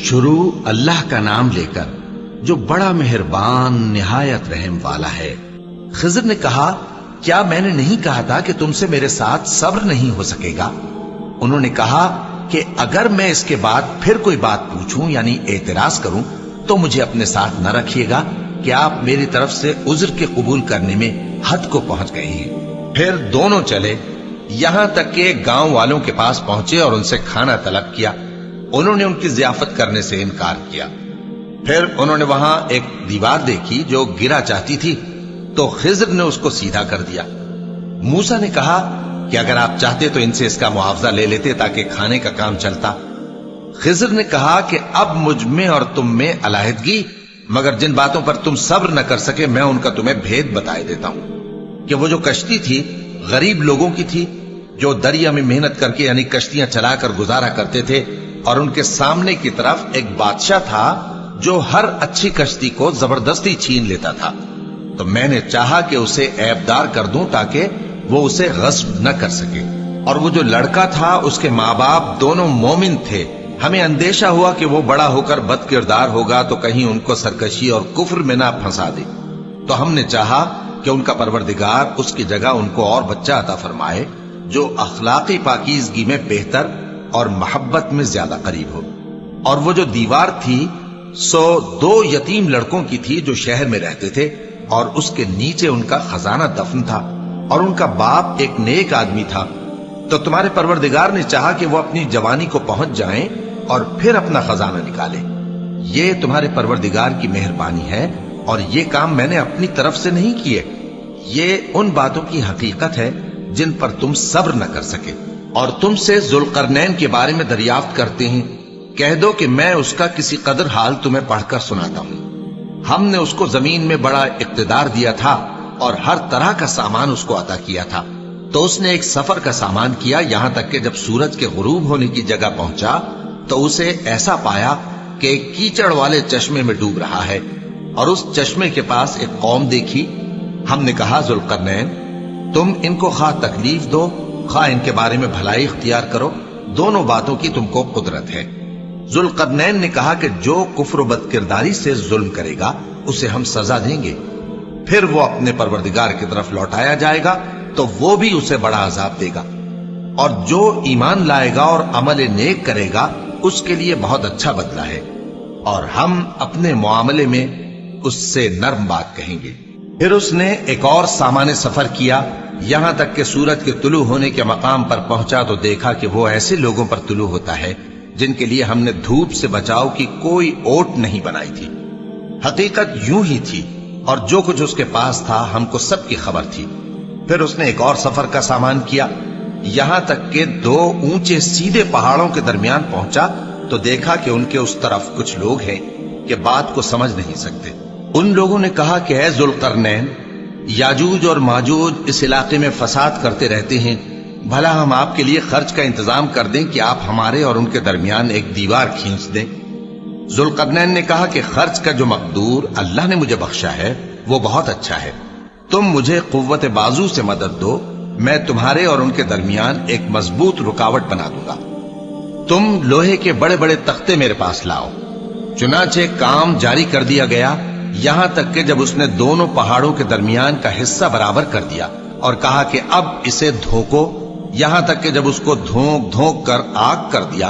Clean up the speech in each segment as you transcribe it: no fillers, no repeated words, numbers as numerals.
شروع اللہ کا نام لے کر جو بڑا مہربان نہایت رحم والا ہے۔ خضر نے کہا کیا میں نے نہیں کہا تھا کہ تم سے میرے ساتھ صبر نہیں ہو سکے گا؟ انہوں نے کہا کہ اگر میں اس کے بعد پھر کوئی بات پوچھوں یعنی اعتراض کروں تو مجھے اپنے ساتھ نہ رکھیے گا کہ آپ میری طرف سے عذر کے قبول کرنے میں حد کو پہنچ گئے ہیں۔ پھر دونوں چلے یہاں تک کہ گاؤں والوں کے پاس پہنچے اور ان سے کھانا طلب کیا۔ انہوں نے ان کی ضیافت کرنے سے انکار کیا۔ پھر انہوں نے وہاں ایک دیوار دیکھی جو گرا چاہتی تھی تو خضر نے اس کو سیدھا کر دیا۔ موسیٰ نے کہا کہ اگر آپ چاہتے تو ان سے اس کا معاوضہ لے لیتے تاکہ کھانے کا کام چلتا۔ خضر نے کہا کہ اب مجھ میں اور تم میں علیحدگی، مگر جن باتوں پر تم صبر نہ کر سکے میں ان کا تمہیں بھید بتائے دیتا ہوں کہ وہ جو کشتی تھی غریب لوگوں کی تھی جو دریا میں محنت کر کے یعنی کشتیاں چلا کر گزارا کرتے تھے، اور ان کے سامنے کی طرف ایک بادشاہ تھا جو ہر اچھی کشتی کو زبردستی چھین لیتا تھا، تو میں نے چاہا کہ اسے عیبدار کر دوں تاکہ وہ اسے غصب نہ کر سکے۔ اور وہ جو لڑکا تھا اس کے ماں باپ دونوں مومن تھے۔ ہمیں اندیشہ ہوا کہ وہ بڑا ہو کر بد کردار ہوگا تو کہیں ان کو سرکشی اور کفر میں نہ پھنسا دے، تو ہم نے چاہا کہ ان کا پروردگار اس کی جگہ ان کو اور بچہ عطا فرمائے جو اخلاقی پاکیزگی میں بہتر اور محبت میں زیادہ قریب ہو۔ اور وہ جو دیوار تھی سو 2 یتیم لڑکوں کی تھی جو شہر میں رہتے تھے، اور اس کے نیچے ان کا خزانہ دفن تھا، اور ان کا باپ ایک نیک آدمی تھا۔ تو تمہارے پروردگار نے چاہا کہ وہ اپنی جوانی کو پہنچ جائیں اور پھر اپنا خزانہ نکالے۔ یہ تمہارے پروردگار کی مہربانی ہے، اور یہ کام میں نے اپنی طرف سے نہیں کیے۔ یہ ان باتوں کی حقیقت ہے جن پر تم صبر نہ کر سکے۔ اور تم سے ذوالقرنین کے بارے میں دریافت کرتے ہیں، کہہ دو کہ میں اس کا کسی قدر حال تمہیں پڑھ کر سناتا ہوں۔ ہم نے اس کو زمین میں بڑا اقتدار دیا تھا اور ہر طرح کا سامان اس کو عطا کیا تھا، تو اس نے ایک سفر کا سامان کیا، یہاں تک کہ جب سورج کے غروب ہونے کی جگہ پہنچا تو اسے ایسا پایا کہ ایک کیچڑ والے چشمے میں ڈوب رہا ہے، اور اس چشمے کے پاس ایک قوم دیکھی۔ ہم نے کہا ذوالقرنین تم ان کو خواہ تکلیف دو خواہ ان کے بارے میں بھلائی اختیار کرو، دونوں باتوں کی تم کو قدرت ہے۔ ذوالقرنین نے کہا کہ جو کفر و بد کرداری سے ظلم کرے گا اسے ہم سزا دیں گے، پھر وہ اپنے پروردگار کی طرف لوٹایا جائے گا تو وہ بھی اسے بڑا عذاب دے گا، اور جو ایمان لائے گا اور عمل نیک کرے گا اس کے لیے بہت اچھا بدلہ ہے، اور ہم اپنے معاملے میں اس سے نرم بات کہیں گے۔ پھر اس نے ایک اور سامان سفر کیا، یہاں تک کہ سورج کے طلوع ہونے کے مقام پر پہنچا تو دیکھا کہ وہ ایسے لوگوں پر طلوع ہوتا ہے جن کے لیے ہم نے دھوپ سے بچاؤ کی کوئی اوٹ نہیں بنائی تھی۔ حقیقت یوں ہی تھی، اور جو کچھ اس کے پاس تھا ہم کو سب کی خبر تھی۔ پھر اس نے ایک اور سفر کا سامان کیا، یہاں تک کہ 2 اونچے سیدھے پہاڑوں کے درمیان پہنچا تو دیکھا کہ ان کے اس طرف کچھ لوگ ہیں کہ بات کو سمجھ نہیں سکتے۔ ان لوگوں نے کہا کہ اے ذوالقرنین، یاجوج اور ماجوج اس علاقے میں فساد کرتے رہتے ہیں، بھلا ہم آپ کے لیے خرچ کا انتظام کر دیں کہ آپ ہمارے اور ان کے درمیان ایک دیوار کھینچ دیں۔ ذوالقرنین نے کہا کہ خرچ کا جو مقدور اللہ نے مجھے بخشا ہے وہ بہت اچھا ہے، تم مجھے قوت بازو سے مدد دو، میں تمہارے اور ان کے درمیان ایک مضبوط رکاوٹ بنا دوں گا۔ تم لوہے کے بڑے بڑے تختے میرے پاس لاؤ۔ چنانچہ کام جاری کر دیا گیا، یہاں تک کہ جب اس نے دونوں پہاڑوں کے درمیان کا حصہ برابر کر دیا اور کہا کہ اب اسے دھوکو، یہاں تک کہ جب اس کو دھونک دھونک کر آگ کر دیا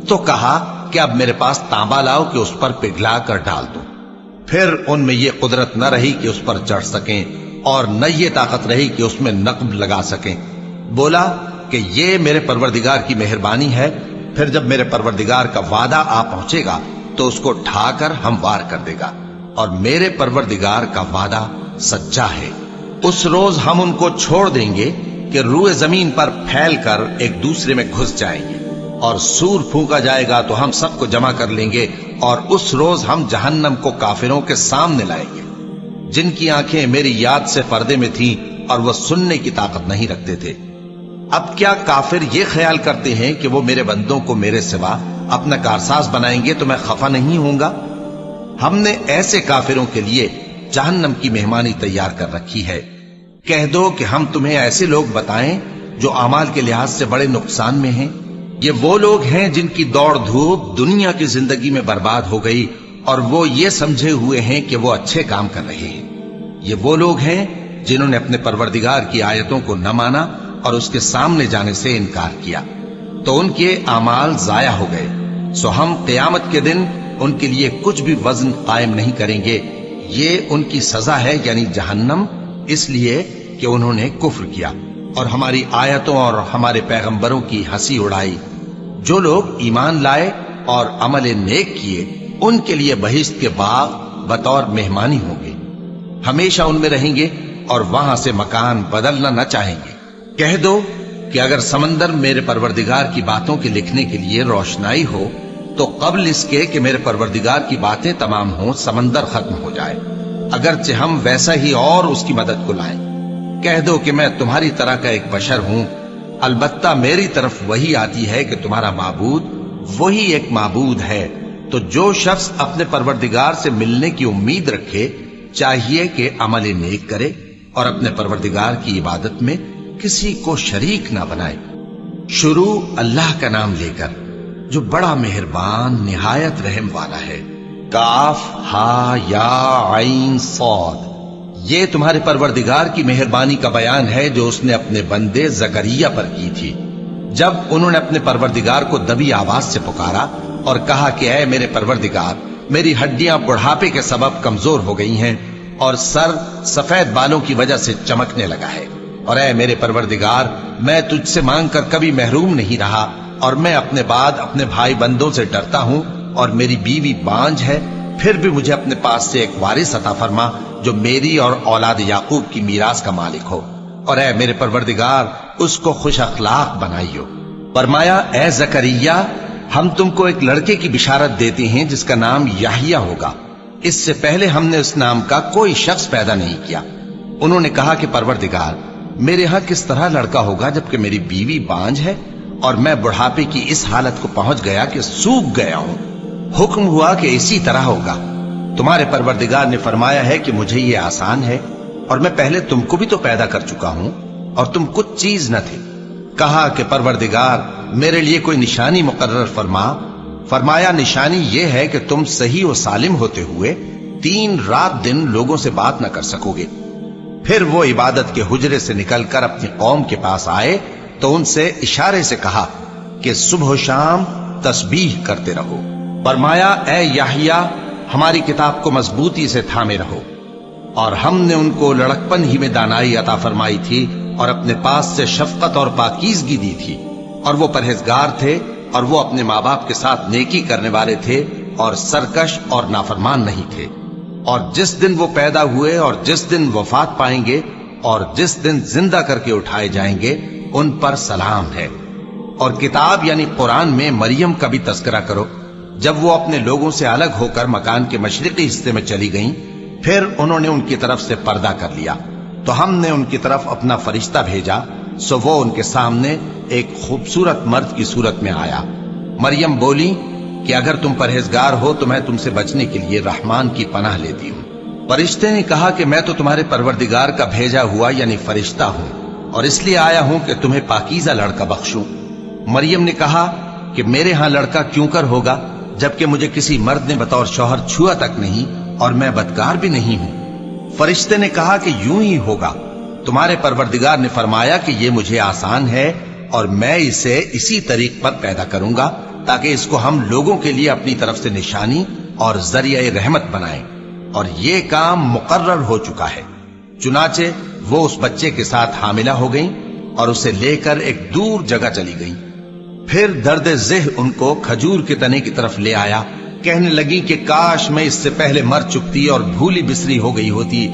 تو کہا کہ اب میرے پاس تانبا لاؤ کہ اس پر پگھلا کر ڈال دوں۔ پھر ان میں یہ قدرت نہ رہی کہ اس پر چڑھ سکیں، اور نہ یہ طاقت رہی کہ اس میں نقب لگا سکیں۔ بولا کہ یہ میرے پروردگار کی مہربانی ہے، پھر جب میرے پروردگار کا وعدہ آ پہنچے گا تو اس کو ڈھا کر ہموار کر دے گا، اور میرے پروردگار کا وعدہ سچا ہے۔ اس روز ہم ان کو چھوڑ دیں گے کہ روئے زمین پر پھیل کر ایک دوسرے میں گھس جائیں گے، اور سور پھونکا جائے گا تو ہم سب کو جمع کر لیں گے، اور اس روز ہم جہنم کو کافروں کے سامنے لائیں گے جن کی آنکھیں میری یاد سے پردے میں تھیں اور وہ سننے کی طاقت نہیں رکھتے تھے۔ اب کیا کافر یہ خیال کرتے ہیں کہ وہ میرے بندوں کو میرے سوا اپنا کارساز بنائیں گے تو میں خفا نہیں ہوں گا؟ ہم نے ایسے کافروں کے لیے جہنم کی مہمانی تیار کر رکھی ہے۔ کہہ دو کہ ہم تمہیں ایسے لوگ بتائیں جو اعمال کے لحاظ سے بڑے نقصان میں ہیں، یہ وہ لوگ ہیں جن کی دوڑ دھوپ دنیا کی زندگی میں برباد ہو گئی اور وہ یہ سمجھے ہوئے ہیں کہ وہ اچھے کام کر رہے ہیں۔ یہ وہ لوگ ہیں جنہوں نے اپنے پروردگار کی آیتوں کو نہ مانا اور اس کے سامنے جانے سے انکار کیا، تو ان کے اعمال ضائع ہو گئے، سو ہم قیامت کے دن ان کے لیے کچھ بھی وزن قائم نہیں کریں گے۔ یہ ان کی سزا ہے، یعنی جہنم، اس لیے کہ انہوں نے کفر کیا اور ہماری آیتوں اور ہمارے پیغمبروں کی ہنسی اڑائی۔ جو لوگ ایمان لائے اور عمل نیک کیے ان کے لیے بہشت کے باغ بطور مہمانی ہوں گے، ہمیشہ ان میں رہیں گے اور وہاں سے مکان بدلنا نہ چاہیں گے۔ کہہ دو کہ اگر سمندر میرے پروردگار کی باتوں کے لکھنے کے لیے روشنائی ہو تو قبل اس کے کہ میرے پروردگار کی باتیں تمام ہوں سمندر ختم ہو جائے، اگرچہ ہم ویسا ہی اور اس کی مدد کو لائیں۔ کہہ دو کہ میں تمہاری طرح کا ایک بشر ہوں، البتہ میری طرف وہی آتی ہے کہ تمہارا معبود وہی ایک معبود ہے۔ تو جو شخص اپنے پروردگار سے ملنے کی امید رکھے چاہیے کہ عمل نیک کرے اور اپنے پروردگار کی عبادت میں کسی کو شریک نہ بنائے۔ شروع اللہ کا نام لے کر جو بڑا مہربان نہایت رحم والا ہے۔ کاف ہا یا عین صاد، یہ تمہارے پروردگار کی مہربانی کا بیان ہے جو اس نے اپنے بندے زکریا پر کی تھی، جب انہوں نے اپنے پروردگار کو دبی آواز سے پکارا اور کہا کہ اے میرے پروردگار، میری ہڈیاں بڑھاپے کے سبب کمزور ہو گئی ہیں اور سر سفید بالوں کی وجہ سے چمکنے لگا ہے، اور اے میرے پروردگار، میں تجھ سے مانگ کر کبھی محروم نہیں رہا اور میں اپنے بعد اپنے بھائی بندوں سے ڈرتا ہوں اور میری بیوی بانجھ ہے، پھر بھی مجھے اپنے پاس سے ایک وارث عطا فرما جو میری اور اولاد یعقوب کی میراث کا مالک ہو، اور اے میرے پروردگار اس کو خوش اخلاق بنائیو۔ فرمایا اے زکریا، ہم تم کو ایک لڑکے کی بشارت دیتے ہیں جس کا نام یحییٰ ہوگا، اس سے پہلے ہم نے اس نام کا کوئی شخص پیدا نہیں کیا۔ انہوں نے کہا کہ پروردگار، میرے ہاں کس طرح لڑکا ہوگا جبکہ میری بیوی بانجھ ہے اور میں بڑھاپے کی اس حالت کو پہنچ گیا کہ سوکھ گیا ہوں؟ حکم ہوا کہ اسی طرح ہوگا۔ تمہارے پروردگار نے فرمایا ہے کہ مجھے یہ آسان ہے اور میں پہلے تم کو بھی تو پیدا کر چکا ہوں اور تم کچھ چیز نہ تھے۔ کہا کہ پروردگار میرے لیے کوئی نشانی مقرر فرما۔ فرمایا نشانی یہ ہے کہ تم صحیح و سالم ہوتے ہوئے 3 رات دن لوگوں سے بات نہ کر سکو گے۔ پھر وہ عبادت کے حجرے سے نکل کر اپنی قوم کے پاس آئے تو ان سے اشارے سے کہا کہ صبح و شام تسبیح کرتے رہو۔ فرمایا اے یحییٰ، ہماری کتاب کو مضبوطی سے تھامے رہو، اور ہم نے ان کو لڑکپن ہی میں دانائی عطا فرمائی تھی اور اپنے پاس سے شفقت اور پاکیزگی دی تھی، اور وہ پرہیزگار تھے اور وہ اپنے ماں باپ کے ساتھ نیکی کرنے والے تھے اور سرکش اور نافرمان نہیں تھے۔ اور جس دن وہ پیدا ہوئے اور جس دن وفات پائیں گے اور جس دن زندہ کر کے اٹھائے جائیں گے ان پر سلام ہے۔ اور کتاب یعنی قرآن میں مریم کا بھی تذکرہ کرو، جب وہ اپنے لوگوں سے الگ ہو کر مکان کے مشرقی حصے میں چلی گئیں، پھر انہوں نے ان کی طرف سے پردہ کر لیا تو ہم نے ان کی طرف اپنا فرشتہ بھیجا، سو وہ ان کے سامنے ایک خوبصورت مرد کی صورت میں آیا۔ مریم بولی کہ اگر تم پرہیزگار ہو تو میں تم سے بچنے کے لیے رحمان کی پناہ لیتی ہوں۔ فرشتے نے کہا کہ میں تو تمہارے پروردگار کا بھیجا ہوا یعنی فرشتہ ہوں اور اس لیے آیا ہوں کہ تمہیں پاکیزہ لڑکا بخشوں۔ مریم نے کہا کہ میرے ہاں لڑکا کیوں کر ہوگا جبکہ مجھے کسی مرد نے بطور شوہر چھوا تک نہیں اور میں بدکار بھی نہیں ہوں۔ فرشتے نے کہا کہ یوں ہی ہوگا۔ تمہارے پروردگار نے فرمایا کہ یہ مجھے آسان ہے اور میں اسے اسی طریق پر پیدا کروں گا تاکہ اس کو ہم لوگوں کے لیے اپنی طرف سے نشانی اور ذریعہ رحمت بنائیں، اور یہ کام مقرر ہو چکا ہے۔ چنانچہ وہ اس بچے کے ساتھ حاملہ ہو گئیں اور اسے لے کر ایک دور جگہ چلی گئیں۔ پھر درد ذہ ان کو کھجور کے تنے کی طرف لے آیا، کہنے لگی کہ کاش میں اس سے پہلے مر چکتی اور بھولی بسری ہو گئی ہوتی۔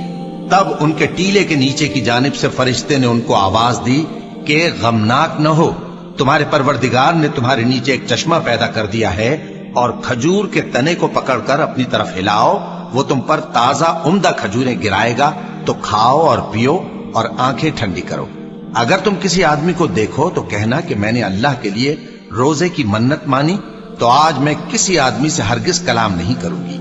تب ان کے ٹیلے کے نیچے کی جانب سے فرشتے نے ان کو آواز دی کہ غمناک نہ ہو، تمہارے پروردگار نے تمہارے نیچے ایک چشمہ پیدا کر دیا ہے، اور کھجور کے تنے کو پکڑ کر اپنی طرف ہلاؤ، وہ تم پر تازہ عمدہ کھجوریں گرائے گا، تو کھاؤ اور پیو اور آنکھیں ٹھنڈی کرو۔ اگر تم کسی آدمی کو دیکھو تو کہنا کہ میں نے اللہ کے لیے روزے کی منت مانی، تو آج میں کسی آدمی سے ہرگز کلام نہیں کروں گی۔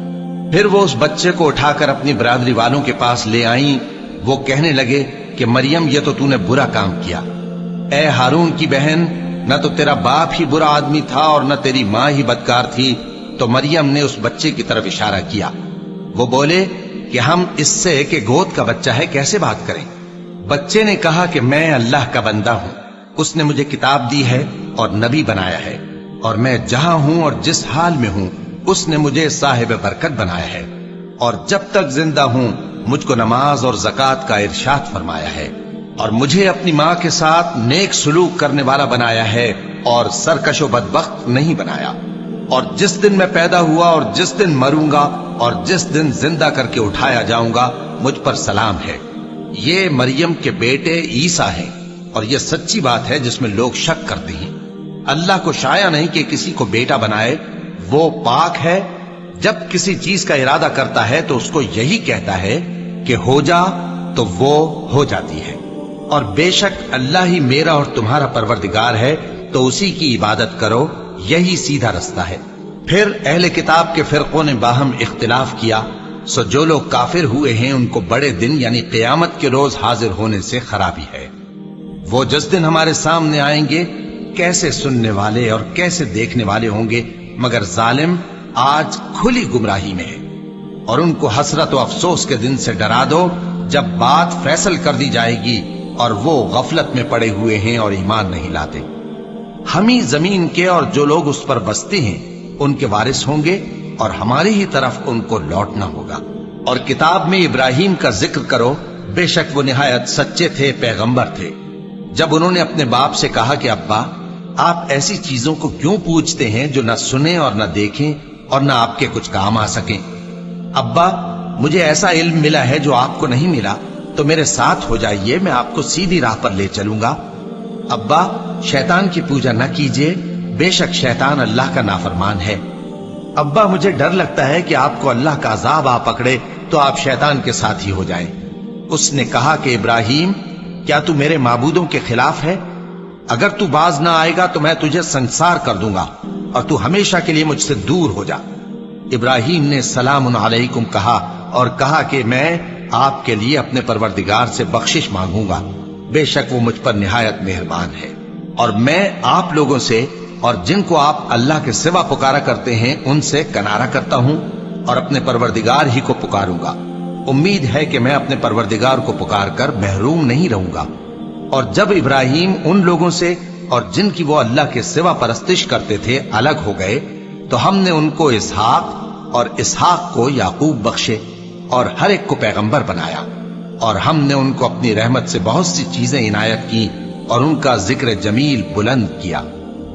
پھر وہ اس بچے کو اٹھا کر اپنی برادری والوں کے پاس لے آئیں۔ وہ کہنے لگے کہ مریم یہ تو تو نے برا کام کیا، اے ہارون کی بہن، نہ تو تیرا باپ ہی برا آدمی تھا اور نہ تیری ماں ہی بدکار تھی۔ تو مریم نے اس بچے کی طرف اشارہ کیا۔ وہ بولے کہ ہم اس سے کہ گود کا بچہ ہے کیسے بات کریں؟ بچے نے کہا کہ میں اللہ کا بندہ ہوں، اس نے مجھے کتاب دی ہے اور نبی بنایا ہے، اور میں جہاں ہوں اور جس حال میں ہوں اس نے مجھے صاحب برکت بنایا ہے، اور جب تک زندہ ہوں مجھ کو نماز اور زکوٰۃ کا ارشاد فرمایا ہے، اور مجھے اپنی ماں کے ساتھ نیک سلوک کرنے والا بنایا ہے اور سرکش و بدبخت نہیں بنایا، اور جس دن میں پیدا ہوا اور جس دن مروں گا اور جس دن زندہ کر کے اٹھایا جاؤں گا مجھ پر سلام ہے۔ یہ مریم کے بیٹے عیسیٰ ہیں، اور یہ سچی بات ہے جس میں لوگ شک کرتے ہیں۔ اللہ کو شایع نہیں کہ کسی کو بیٹا بنائے، وہ پاک ہے۔ جب کسی چیز کا ارادہ کرتا ہے تو اس کو یہی کہتا ہے کہ ہو جا، تو وہ ہو جاتی ہے۔ اور بے شک اللہ ہی میرا اور تمہارا پروردگار ہے، تو اسی کی عبادت کرو، یہی سیدھا رستہ ہے۔ پھر اہل کتاب کے فرقوں نے باہم اختلاف کیا، سو جو لوگ کافر ہوئے ہیں ان کو بڑے دن یعنی قیامت کے روز حاضر ہونے سے خرابی ہے۔ وہ جس دن ہمارے سامنے آئیں گے کیسے سننے والے اور کیسے دیکھنے والے ہوں گے، مگر ظالم آج کھلی گمراہی میں ہے۔ اور ان کو حسرت و افسوس کے دن سے ڈرا دو جب بات فیصل کر دی جائے گی اور وہ غفلت میں پڑے ہوئے ہیں اور ایمان نہیں لاتے۔ ہم ہی زمین کے اور جو لوگ اس پر بستے ہیں ان کے وارث ہوں گے، اور ہماری ہی طرف ان کو لوٹنا ہوگا۔ اور کتاب میں ابراہیم کا ذکر کرو، بے شک وہ نہایت سچے تھے، پیغمبر تھے۔ جب انہوں نے اپنے باپ سے کہا کہ ابا، آپ ایسی چیزوں کو کیوں پوچھتے ہیں جو نہ سنیں اور نہ دیکھیں اور نہ آپ کے کچھ کام آ سکیں؟ ابا، مجھے ایسا علم ملا ہے جو آپ کو نہیں ملا، تو میرے ساتھ ہو جائیے، میں آپ کو سیدھی راہ پر لے چلوں گا۔ ابا، شیطان کی پوجا نہ کیجیے، بے شک شیطان اللہ کا نافرمان ہے۔ ابا، مجھے ڈر لگتا ہے کہ آپ کو اللہ کا عذاب آ پکڑے تو آپ شیطان کے ساتھ ہی ہو جائیں۔ اس نے کہا کہ ابراہیم، کیا تو میرے معبودوں کے خلاف ہے؟ اگر تو باز نہ آئے گا تو میں تجھے سنسار کر دوں گا اور تو ہمیشہ کے لیے مجھ سے دور ہو جا۔ ابراہیم نے سلام علیکم کہا اور کہا کہ میں آپ کے لیے اپنے پروردگار سے بخشش مانگوں گا، بے شک وہ مجھ پر نہایت مہربان ہے۔ اور میں آپ لوگوں سے اور جن کو آپ اللہ کے سوا پکارا کرتے ہیں ان سے کنارہ کرتا ہوں اور اپنے پروردگار ہی کو پکاروں گا۔ امید ہے کہ میں اپنے پروردگار کو پکار کر محروم نہیں رہوں گا۔ اور جب ابراہیم ان لوگوں سے اور جن کی وہ اللہ کے سوا پرستش کرتے تھے الگ ہو گئے تو ہم نے ان کو اسحاق اور اسحاق کو یعقوب بخشے اور ہر ایک کو پیغمبر بنایا، اور ہم نے ان کو اپنی رحمت سے بہت سی چیزیں عنایت کی اور ان کا ذکر جمیل بلند کیا۔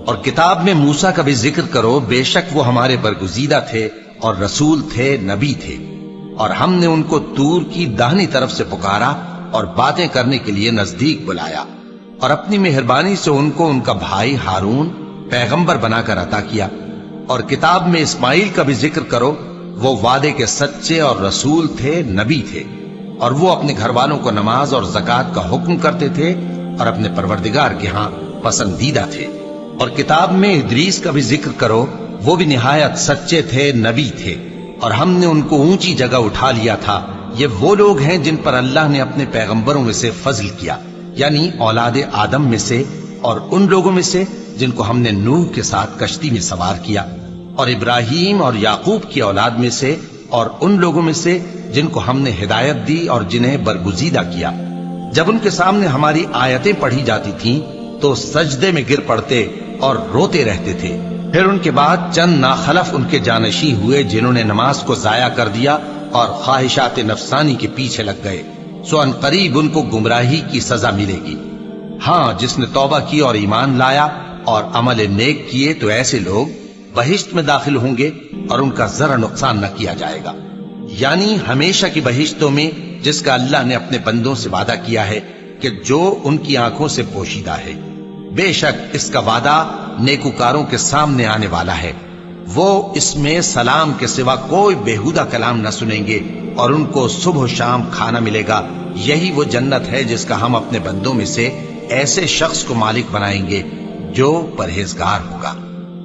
اور کتاب میں موسیٰ کا بھی ذکر کرو، بے شک وہ ہمارے برگزیدہ تھے اور رسول تھے، نبی تھے، اور ہم نے ان کو طور کی داہنی طرف سے پکارا اور باتیں کرنے کے لیے نزدیک بلایا، اور اپنی مہربانی سے ان کو ان کا بھائی ہارون پیغمبر بنا کر عطا کیا۔ اور کتاب میں اسماعیل کا بھی ذکر کرو، وہ وعدے کے سچے اور رسول تھے، نبی تھے، اور وہ اپنے گھر والوں کو نماز اور زکوٰۃ کا حکم کرتے تھے اور اپنے پروردگار کے ہاں پسندیدہ تھے۔ اور کتاب میں ادریس کا بھی ذکر کرو، وہ بھی نہایت سچے تھے، نبی تھے، اور ہم نے ان کو اونچی جگہ اٹھا لیا تھا۔ یہ وہ لوگ ہیں جن پر اللہ نے اپنے پیغمبروں میں سے فضل کیا، یعنی اولاد آدم میں سے، اور ان لوگوں میں سے جن کو ہم نے نوح کے ساتھ کشتی میں سوار کیا، اور ابراہیم اور یعقوب کی اولاد میں سے، اور ان لوگوں میں سے جن کو ہم نے ہدایت دی اور جنہیں برگزیدہ کیا۔ جب ان کے سامنے ہماری آیتیں پڑھی جاتی تھیں تو سجدے میں گر پڑتے اور روتے رہتے تھے۔ پھر ان کے بعد چند ناخلف ان کے جانشین ہوئے جنہوں نے نماز کو ضائع کر دیا اور خواہشات نفسانی کے پیچھے لگ گئے، سو ان قریب ان کو گمراہی کی سزا ملے گی۔ ہاں، جس نے توبہ کی اور ایمان لایا اور عمل نیک کیے تو ایسے لوگ بہشت میں داخل ہوں گے اور ان کا ذرا نقصان نہ کیا جائے گا، یعنی ہمیشہ کی بہشتوں میں جس کا اللہ نے اپنے بندوں سے وعدہ کیا ہے کہ جو ان کی آنکھوں سے پوشیدہ ہے۔ بے شک اس کا وعدہ نیکوکاروں کے سامنے آنے والا ہے، وہ اس میں سلام کے سوا کوئی بیہودہ کلام نہ سنیں گے اور ان کو صبح و شام کھانا ملے گا۔ یہی وہ جنت ہے جس کا ہم اپنے بندوں میں سے ایسے شخص کو مالک بنائیں گے جو پرہیزگار ہوگا۔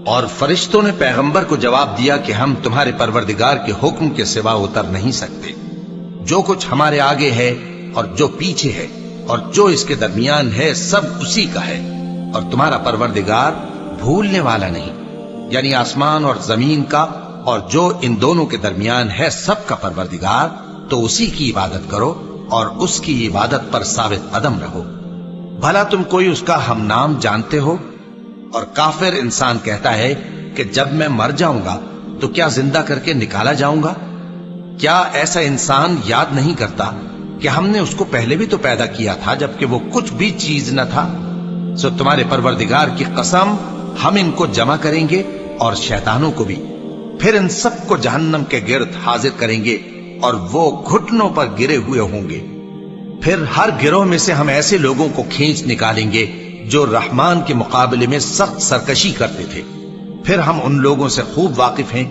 اور فرشتوں نے پیغمبر کو جواب دیا کہ ہم تمہارے پروردگار کے حکم کے سوا اتر نہیں سکتے۔ جو کچھ ہمارے آگے ہے اور جو پیچھے ہے اور جو اس کے درمیان ہے سب اسی کا ہے، اور تمہارا پروردگار بھولنے والا نہیں، یعنی آسمان اور زمین کا اور جو ان دونوں کے درمیان ہے سب کا پروردگار، تو اسی کی عبادت کرو اور اس کی عبادت پر ثابت قدم رہو۔ بھلا تم کوئی اس کا ہم نام جانتے ہو؟ اور کافر انسان کہتا ہے کہ جب میں مر جاؤں گا تو کیا زندہ کر کے نکالا جاؤں گا؟ کیا ایسا انسان یاد نہیں کرتا کہ ہم نے اس کو پہلے بھی تو پیدا کیا تھا جبکہ وہ کچھ بھی چیز نہ تھا؟ سو تمہارے پروردگار کی قسم، ہم ان کو جمع کریں گے اور شیطانوں کو بھی، پھر ان سب کو جہنم کے گرد حاضر کریں گے اور وہ گھٹنوں پر گرے ہوئے ہوں گے۔ پھر ہر گروہ میں سے ہم ایسے لوگوں کو کھینچ نکالیں گے جو رحمان کے مقابلے میں سخت سرکشی کرتے تھے، پھر ہم ان لوگوں سے خوب واقف ہیں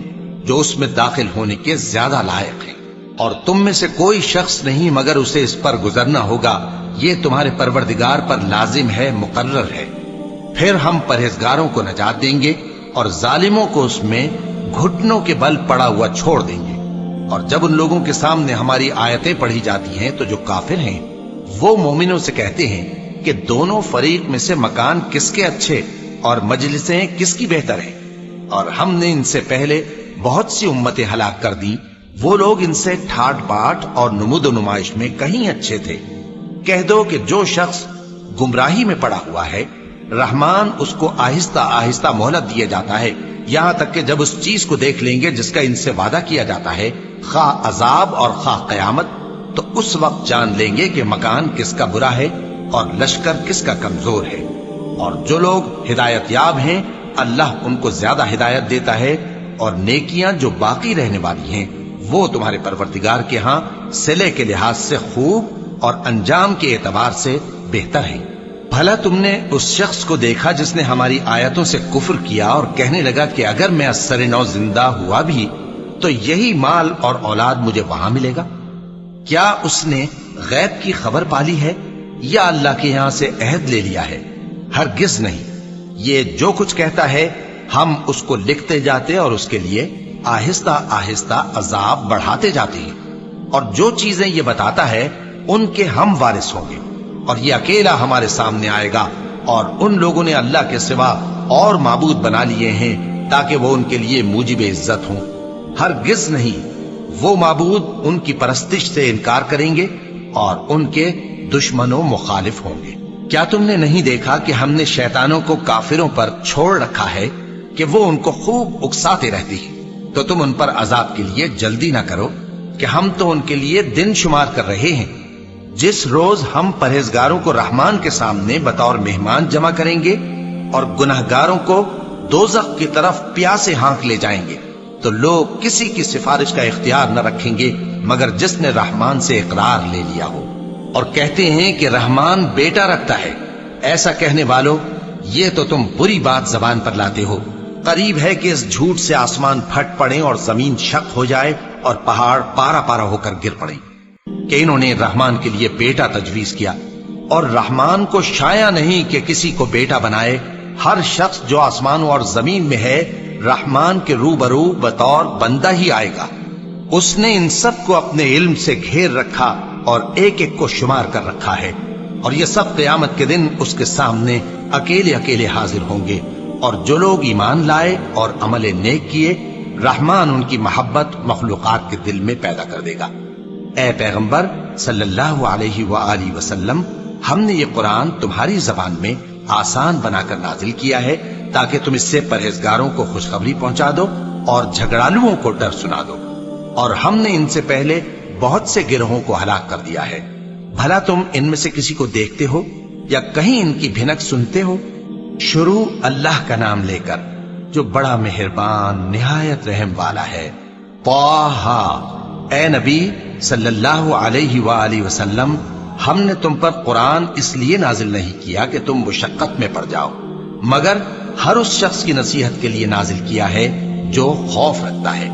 جو اس میں داخل ہونے کے زیادہ لائق ہیں، اور تم میں سے کوئی شخص نہیں مگر اسے اس پر گزرنا ہوگا، یہ تمہارے پروردگار پر لازم ہے، مقرر ہے۔ پھر ہم پرہیزگاروں کو نجات دیں گے اور ظالموں کو اس میں گھٹنوں کے بل پڑا ہوا چھوڑ دیں گے۔ اور جب ان لوگوں کے سامنے ہماری آیتیں پڑھی جاتی ہیں تو جو کافر ہیں وہ مومنوں سے کہتے ہیں کہ دونوں فریق میں سے مکان کس کے اچھے اور مجلسیں کس کی بہتر ہیں، اور ہم نے ان سے پہلے بہت سی امتیں ہلاک کر دی، وہ لوگ ان سے ٹھاٹ باٹ اور نمود و نمائش میں کہیں اچھے تھے۔ کہہ دو کہ جو شخص گمراہی میں پڑا ہوا ہے، رحمان اس کو آہستہ آہستہ مہلت دیا جاتا ہے، یہاں تک کہ جب اس چیز کو دیکھ لیں گے جس کا ان سے وعدہ کیا جاتا ہے، خواہ عذاب اور خواہ قیامت، تو اس وقت جان لیں گے کہ مکان کس کا برا ہے اور لشکر کس کا کمزور ہے۔ اور جو لوگ ہدایت یاب ہیں اللہ ان کو زیادہ ہدایت دیتا ہے، اور نیکیاں جو باقی رہنے والی ہیں وہ تمہارے پروردگار کے ہاں صلے کے لحاظ سے خوب اور انجام کے اعتبار سے بہتر ہیں۔ بھلا تم نے اس شخص کو دیکھا جس نے ہماری آیتوں سے کفر کیا اور کہنے لگا کہ اگر میں از سر نو زندہ ہوا بھی تو یہی مال اور اولاد مجھے وہاں ملے گا؟ کیا اس نے غیب کی خبر پالی ہے یا اللہ کے یہاں سے عہد لے لیا ہے؟ ہرگز نہیں، یہ جو کچھ کہتا ہے ہم اس کو لکھتے جاتے اور اس کے لیے آہستہ آہستہ عذاب بڑھاتے جاتے ہیں، اور جو چیزیں یہ بتاتا ہے ان کے ہم وارث ہوں گے، اور یہ اکیلا ہمارے سامنے آئے گا، اور ان لوگوں نے اللہ کے سوا اور معبود بنا لیے ہیں تاکہ وہ ان کے لیے موجب عزت ہوں۔ ہرگز نہیں، وہ معبود ان کی پرستش سے انکار کریں گے اور ان کے دشمنوں مخالف ہوں گے۔ کیا تم نے نہیں دیکھا کہ ہم نے شیطانوں کو کافروں پر چھوڑ رکھا ہے کہ وہ ان کو خوب اکساتے رہتی ہیں؟ تو تم ان پر عذاب کے لیے جلدی نہ کرو کہ ہم تو ان کے لیے دن شمار کر رہے ہیں، جس روز ہم پرہیزگاروں کو رحمان کے سامنے بطور مہمان جمع کریں گے اور گناہگاروں کو دوزخ کی طرف پیاسے ہانک لے جائیں گے، تو لوگ کسی کی سفارش کا اختیار نہ رکھیں گے مگر جس نے رحمان سے اقرار لے لیا ہو، اور کہتے ہیں کہ رحمان بیٹا رکھتا ہے۔ ایسا کہنے والوں، یہ تو تم بری بات زبان پر لاتے ہو۔ قریب ہے کہ اس جھوٹ سے آسمان پھٹ پڑے اور زمین شق ہو جائے اور پہاڑ پارا پارا ہو کر گر پڑے کہ انہوں نے رحمان کے لیے بیٹا تجویز کیا، اور رحمان کو شایع نہیں کہ کسی کو بیٹا بنائے۔ ہر شخص جو آسمانوں اور زمین میں ہے رحمان کے روبرو بطور بندہ ہی آئے گا۔ اس نے ان سب کو اپنے علم سے گھیر رکھا اور ایک ایک کو شمار کر رکھا ہے، اور یہ سب قیامت کے دن اس کے سامنے اکیلے اکیلے حاضر ہوں گے۔ اور جو لوگ ایمان لائے اور عمل نیک کیے، رحمان ان کی محبت مخلوقات کے دل میں پیدا کر دے گا۔ اے پیغمبر صلی اللہ علیہ وآلہ وسلم، ہم نے یہ قرآن تمہاری زبان میں آسان بنا کر نازل کیا ہے تاکہ تم اس سے پرہیزگاروں کو خوشخبری پہنچا دو اور جھگڑالوؤں کو ڈر سنا دو، اور ہم نے ان سے پہلے بہت سے گروہوں کو ہلاک کر دیا ہے۔ بھلا تم ان میں سے کسی کو دیکھتے ہو یا کہیں ان کی بھنک سنتے ہو؟ شروع اللہ کا نام لے کر جو بڑا مہربان نہایت رحم والا ہے۔ طٰہٰ، اے نبی صلی اللہ علیہ وآلہ وسلم، ہم نے تم پر قرآن اس لیے نازل نہیں کیا کہ تم مشقت میں پڑ جاؤ، مگر ہر اس شخص کی نصیحت کے لیے نازل کیا ہے جو خوف رکھتا ہے۔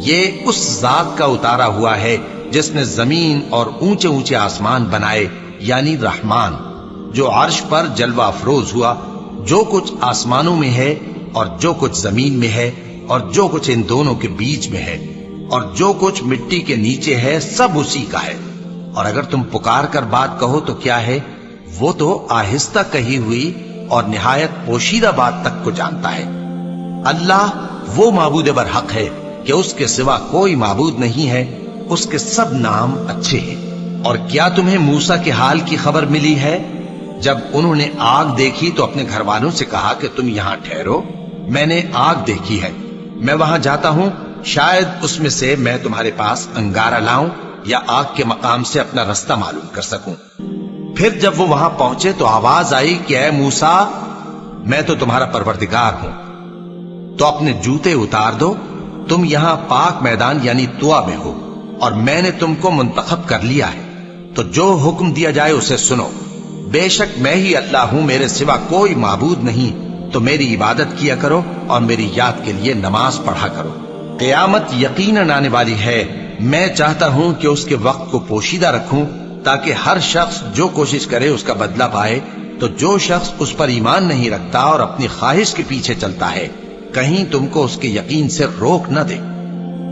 یہ اس ذات کا اتارا ہوا ہے جس نے زمین اور اونچے اونچے آسمان بنائے، یعنی رحمان، جو عرش پر جلوہ افروز ہوا۔ جو کچھ آسمانوں میں ہے اور جو کچھ زمین میں ہے اور جو کچھ ان دونوں کے بیچ میں ہے اور جو کچھ مٹی کے نیچے ہے، سب اسی کا ہے۔ اور اگر تم پکار کر بات کہو تو کیا ہے، وہ تو آہستہ کہی ہوئی اور نہایت پوشیدہ بات تک کو جانتا ہے۔ اللہ وہ معبود برحق ہے کہ اس کے سوا کوئی معبود نہیں ہے، اس کے سب نام اچھے ہیں۔ اور کیا تمہیں موسیٰ کے حال کی خبر ملی ہے؟ جب انہوں نے آگ دیکھی تو اپنے گھر والوں سے کہا کہ تم یہاں ٹھہرو، میں نے آگ دیکھی ہے، میں وہاں جاتا ہوں، شاید اس میں سے میں تمہارے پاس انگارہ لاؤں یا آگ کے مقام سے اپنا رستہ معلوم کر سکوں۔ پھر جب وہ وہاں پہنچے تو آواز آئی کہ اے موسیٰ، میں تو تمہارا پروردگار ہوں، تو اپنے جوتے اتار دو، تم یہاں پاک میدان یعنی طوا میں ہو، اور میں نے تم کو منتخب کر لیا ہے، تو جو حکم دیا جائے اسے سنو۔ بے شک میں ہی اللہ ہوں، میرے سوا کوئی معبود نہیں، تو میری عبادت کیا کرو اور میری یاد کے لیے نماز پڑھا کرو۔ قیامت یقیناً آنے والی ہے، میں چاہتا ہوں کہ اس کے وقت کو پوشیدہ رکھوں تاکہ ہر شخص جو کوشش کرے اس کا بدلہ پائے، تو جو شخص اس پر ایمان نہیں رکھتا اور اپنی خواہش کے پیچھے چلتا ہے کہیں تم کو اس کے یقین سے روک نہ دے،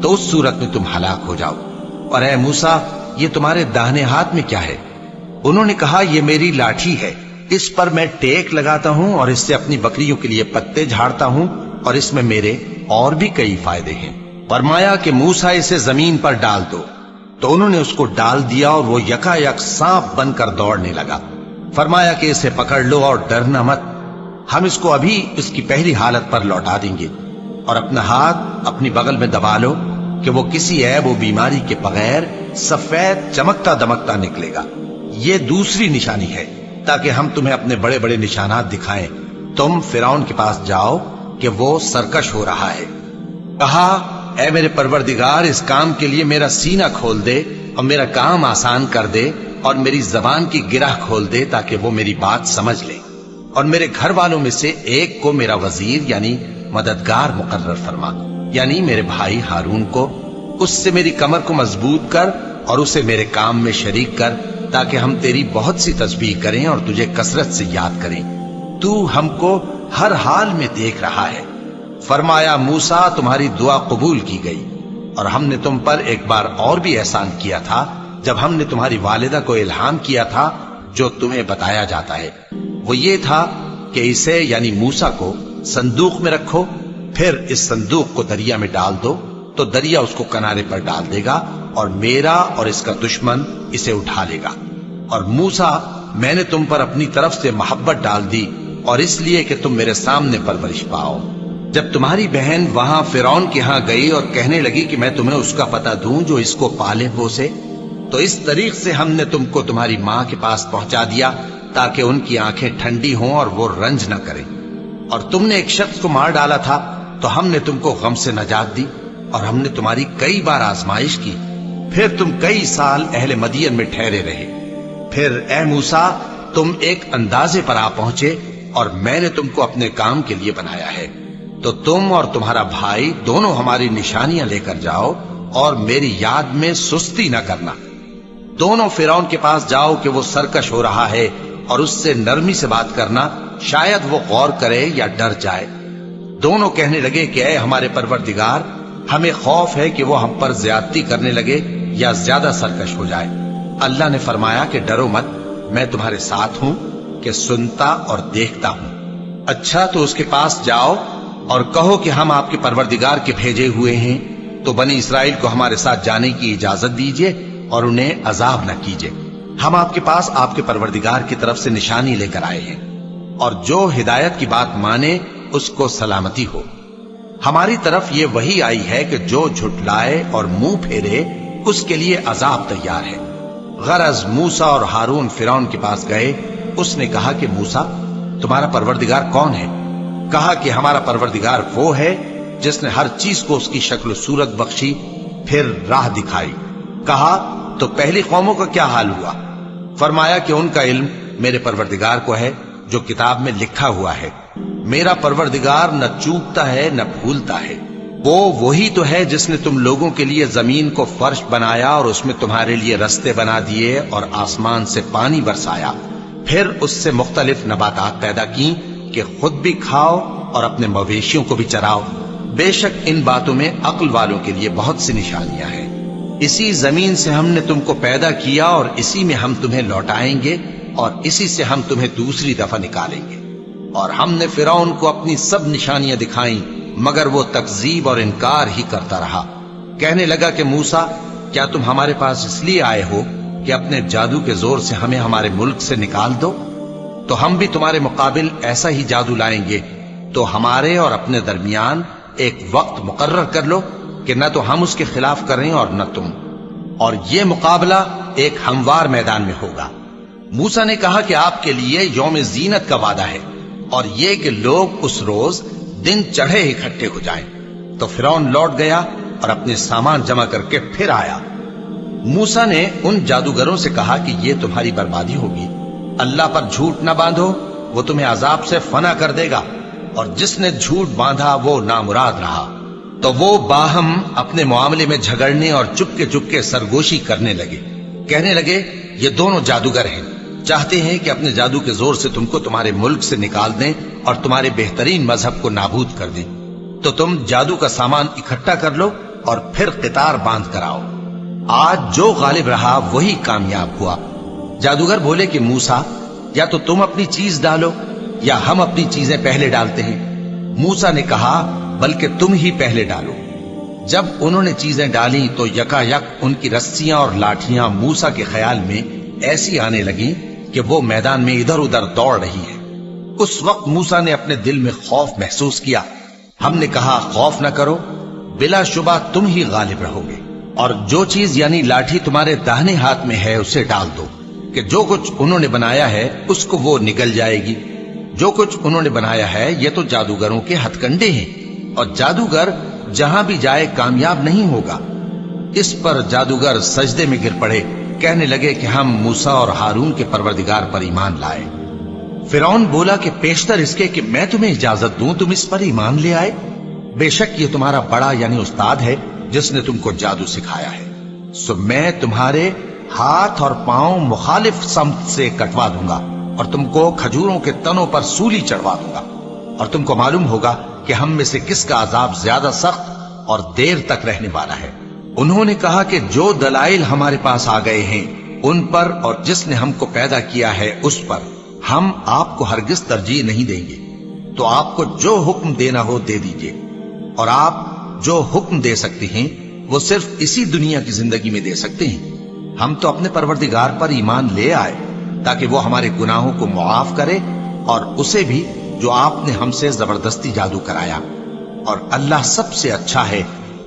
تو اس صورت میں تم ہلاک ہو جاؤ۔ اور اے موسیٰ، یہ تمہارے داہنے ہاتھ میں کیا ہے؟ انہوں نے کہا یہ میری لاٹھی ہے، اس پر میں ٹیک لگاتا ہوں اور اس سے اپنی بکریوں کے لیے پتے جھاڑتا ہوں، اور اس میں میرے اور بھی کئی فائدے ہیں۔ فرمایا کہ موسیٰ اسے زمین پر ڈال دو، تو انہوں نے اس کو ڈال دیا اور وہ یکا یک سانپ بن کر دوڑنے لگا۔ فرمایا کہ اسے پکڑ لو اور ڈرنا مت، ہم اس کو ابھی اس کی پہلی حالت پر لوٹا دیں گے، اور اپنا ہاتھ اپنی بغل میں دبا لو کہ وہ کسی عیب و بیماری کے بغیر سفید چمکتا دمکتا نکلے گا۔ یہ دوسری نشانی ہے تاکہ ہم تمہیں اپنے بڑے بڑے نشانات دکھائیں۔ تم فرعون کے پاس جاؤ کہ وہ سرکش ہو رہا ہے۔ کہا اے میرے پروردگار، اس کام کے لیے میرا سینہ کھول دے اور میرا کام آسان کر دے، اور میری زبان کی گرہ کھول دے تاکہ وہ میری بات سمجھ لے، اور میرے گھر والوں میں سے ایک کو میرا وزیر یعنی مددگار مقرر فرما، یعنی میرے بھائی ہارون کو، اس سے میری کمر کو مضبوط کر اور اسے میرے کام میں شریک کر، تاکہ ہم تیری بہت سی تسبیح کریں اور تجھے کثرت سے یاد کریں، تو ہم کو ہر حال میں دیکھ رہا ہے۔ فرمایا موسیٰ، تمہاری دعا قبول کی گئی، اور ہم نے تم پر ایک بار اور بھی احسان کیا تھا جب ہم نے تمہاری والدہ کو الہام کیا تھا جو تمہیں بتایا جاتا ہے، وہ یہ تھا کہ اسے یعنی موسیٰ کو صندوق میں رکھو، پھر اس صندوق کو دریا میں ڈال دو، تو دریا اس کو کنارے پر ڈال دے گا، اور میرا اور اس کا دشمن اسے اٹھا لے گا۔ اور موسیٰ، میں نے تم پر اپنی طرف سے محبت ڈال دی، اور اس لیے کہ تم میرے سامنے پرورش پاؤ۔ جب تمہاری بہن وہاں فرعون کے ہاں گئی اور کہنے لگی کہ میں تمہیں اس کا پتہ دوں جو اس کو پالے پوسے، تو اس طریق سے ہم نے تم کو تمہاری ماں کے پاس پہنچا دیا تاکہ ان کی آنکھیں ٹھنڈی ہوں اور وہ رنج نہ کریں۔ اور تم نے ایک شخص کو مار ڈالا تھا تو ہم نے تم کو غم سے نجات دی، اور ہم نے تمہاری کئی بار آزمائش کی، پھر تم کئی سال اہل مدین میں ٹھہرے رہے۔ پھر اے موسیٰ، تم ایک اندازے پر آ پہنچے، اور میں نے تم کو اپنے کام کے لیے بنایا ہے، تو تم اور تمہارا بھائی دونوں ہماری نشانیاں لے کر جاؤ، اور میری یاد میں سستی نہ کرنا۔ دونوں فرعون کے پاس جاؤ کہ وہ سرکش ہو رہا ہے، اور اس سے نرمی سے بات کرنا، شاید وہ غور کرے یا ڈر جائے۔ دونوں کہنے لگے کہ اے ہمارے پروردگار، ہمیں خوف ہے کہ وہ ہم پر زیادتی کرنے لگے یا زیادہ سرکش ہو جائے۔ اللہ نے فرمایا کہ ڈرو مت، میں تمہارے ساتھ ہوں کہ سنتا اور دیکھتا ہوں۔ اچھا تو اس کے پاس جاؤ اور کہو کہ ہم آپ کے پروردگار کے بھیجے ہوئے ہیں، تو بنی اسرائیل کو ہمارے ساتھ جانے کی اجازت دیجیے اور انہیں عذاب نہ کیجیے۔ ہم آپ کے پاس آپ کے پروردگار کی طرف سے نشانی لے کر آئے ہیں، اور جو ہدایت کی بات مانے اس کو سلامتی ہو۔ ہماری طرف یہ وحی آئی ہے کہ جو جھٹلائے اور منہ پھیرے اس کے لیے عذاب تیار ہے۔ غرض موسیٰ اور ہارون فرعون کے پاس گئے، اس نے کہا کہ موسیٰ، تمہارا پروردگار کون ہے؟ کہا کہ ہمارا پروردگار وہ ہے جس نے ہر چیز کو اس کی شکل و صورت بخشی، پھر راہ دکھائی۔ کہا تو پہلی قوموں کا کیا حال ہوا؟ فرمایا کہ ان کا علم میرے پروردگار کو ہے جو کتاب میں لکھا ہوا ہے۔ میرا پروردگار نہ چوکتا ہے نہ بھولتا ہے۔ وہ وہی تو ہے جس نے تم لوگوں کے لیے زمین کو فرش بنایا اور اس میں تمہارے لیے رستے بنا دیے اور آسمان سے پانی برسایا، پھر اس سے مختلف نباتات پیدا کی کہ خود بھی کھاؤ اور اپنے مویشیوں کو بھی چراؤ۔ بے شک ان باتوں میں عقل والوں کے لیے بہت سی نشانیاں ہیں۔ اسی زمین سے ہم نے تم کو پیدا کیا اور اسی میں ہم تمہیں لوٹائیں گے اور اسی سے ہم تمہیں دوسری دفعہ نکالیں گے۔ اور ہم نے فرعون کو اپنی سب نشانیاں دکھائیں مگر وہ تکذیب اور انکار ہی کرتا رہا۔ کہنے لگا کہ موسیٰ، کیا تم ہمارے پاس اس لیے آئے ہو کہ اپنے جادو کے زور سے ہمیں ہمارے ملک سے نکال دو؟ تو ہم بھی تمہارے مقابل ایسا ہی جادو لائیں گے، تو ہمارے اور اپنے درمیان ایک وقت مقرر کر لو کہ نہ تو ہم اس کے خلاف کریں اور نہ تم، اور یہ مقابلہ ایک ہموار میدان میں ہوگا۔ موسیٰ نے کہا کہ آپ کے لیے یوم زینت کا وعدہ ہے، اور یہ کہ لوگ اس روز دن چڑھے اکٹھے ہو جائیں۔ تو فرعون لوٹ گیا اور اپنے سامان جمع کر کے پھر آیا۔ موسیٰ نے ان جادوگروں سے کہا کہ یہ تمہاری بربادی ہوگی، اللہ پر جھوٹ نہ باندھو، وہ تمہیں عذاب سے فنا کر دے گا، اور جس نے جھوٹ باندھا وہ نامراد رہا۔ تو وہ باہم اپنے معاملے میں جھگڑنے اور چپکے سرگوشی کرنے لگے۔ کہنے لگے، یہ دونوں جادوگر ہیں، چاہتے ہیں کہ اپنے جادو کے زور سے تم کو تمہارے ملک سے نکال دیں اور تمہارے بہترین مذہب کو نابود کر دیں۔ تو تم جادو کا سامان اکٹھا کر لو اور پھر قطار باندھ کر آؤ۔ آج جو غالب رہا وہی کامیاب ہوا۔ جادوگر بولے کہ موسیٰ، یا تو تم اپنی چیز ڈالو یا ہم اپنی چیزیں پہلے ڈالتے ہیں۔ موسیٰ نے کہا، بلکہ تم ہی پہلے ڈالو۔ جب انہوں نے چیزیں ڈالی تو یکا یک ان کی رسیاں اور لاٹھیاں موسیٰ کے خیال میں ایسی آنے لگیں کہ وہ میدان میں ادھر ادھر دوڑ رہی ہے۔ اس وقت موسیٰ نے اپنے دل میں خوف محسوس کیا۔ ہم نے کہا، خوف نہ کرو، بلا شبہ تم ہی غالب رہو گے، اور جو چیز یعنی لاٹھی تمہارے داہنے ہاتھ میں ہے اسے ڈال دو، کہ جو کچھ انہوں نے بنایا ہے اس کو وہ نگل جائے گی۔ جو کچھ انہوں نے بنایا ہے یہ تو جادوگروں کے ہتھ کنڈے ہیں، اور جادوگر جہاں بھی جائے کامیاب نہیں ہوگا۔ اس پر جادوگر سجدے میں گر پڑے، کہنے لگے کہ ہم موسیٰ اور ہارون کے پروردگار پر ایمان لائے۔ فرعون بولا کہ پیشتر اس کے کہ میں تمہیں اجازت دوں تم اس پر ایمان لے آئے؟ بے شک یہ تمہارا بڑا یعنی استاد ہے جس نے تم کو جادو سکھایا ہے، سو میں تمہارے ہاتھ اور پاؤں مخالف سمت سے کٹوا دوں گا اور تم کو کھجوروں کے تنوں پر سولی چڑھوا دوں گا، اور تم کو معلوم ہوگا کہ ہم میں سے کس کا عذاب زیادہ سخت اور دیر تک رہنے والا ہے۔ انہوں نے کہا کہ جو دلائل ہمارے پاس آ گئے ہیں ان پر اور جس نے ہم کو پیدا کیا ہے اس پر ہم آپ کو ہرگز ترجیح نہیں دیں گے، تو آپ کو جو حکم دینا ہو دے دیجئے، اور آپ جو حکم دے سکتے ہیں وہ صرف اسی دنیا کی زندگی میں دے سکتے ہیں۔ ہم تو اپنے پروردگار پر ایمان لے آئے تاکہ وہ ہمارے گناہوں کو معاف کرے، اور اسے بھی جو آپ نے ہم سے زبردستی جادو کرایا، اور اللہ سب سے اچھا ہے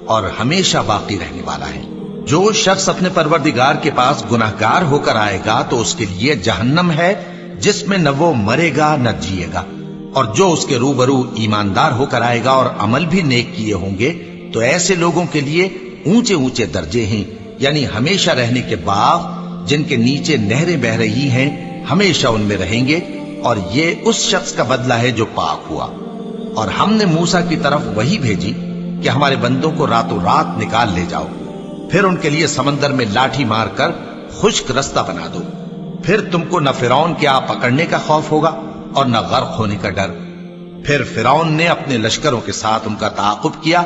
اور ہمیشہ باقی رہنے والا ہے۔ جو شخص اپنے پروردگار کے پاس گناہگار ہو کر آئے گا تو اس کے لیے جہنم ہے جس میں نہ وہ مرے گا نہ جیے گا، اور جو اس کے روبرو ایماندار ہو کر آئے گا اور عمل بھی نیک کیے ہوں گے تو ایسے لوگوں کے لیے اونچے اونچے درجے ہیں، یعنی ہمیشہ رہنے کے باغ جن کے نیچے نہریں بہ رہی ہیں، ہمیشہ ان میں رہیں گے، اور یہ اس شخص کا بدلہ ہے جو پاک ہوا۔ اور ہم نے موسیٰ کی طرف وہی بھیجی کہ ہمارے بندوں کو راتوں رات نکال لے جاؤ، پھر ان کے لیے سمندر میں لاٹھی مار کر خشک رستہ بنا دو، پھر تم کو نہ فرعون کے آ پکڑنے کا خوف ہوگا اور نہ غرق ہونے کا ڈر۔ پھر فرعون نے اپنے لشکروں کے ساتھ ان کا تعاقب کیا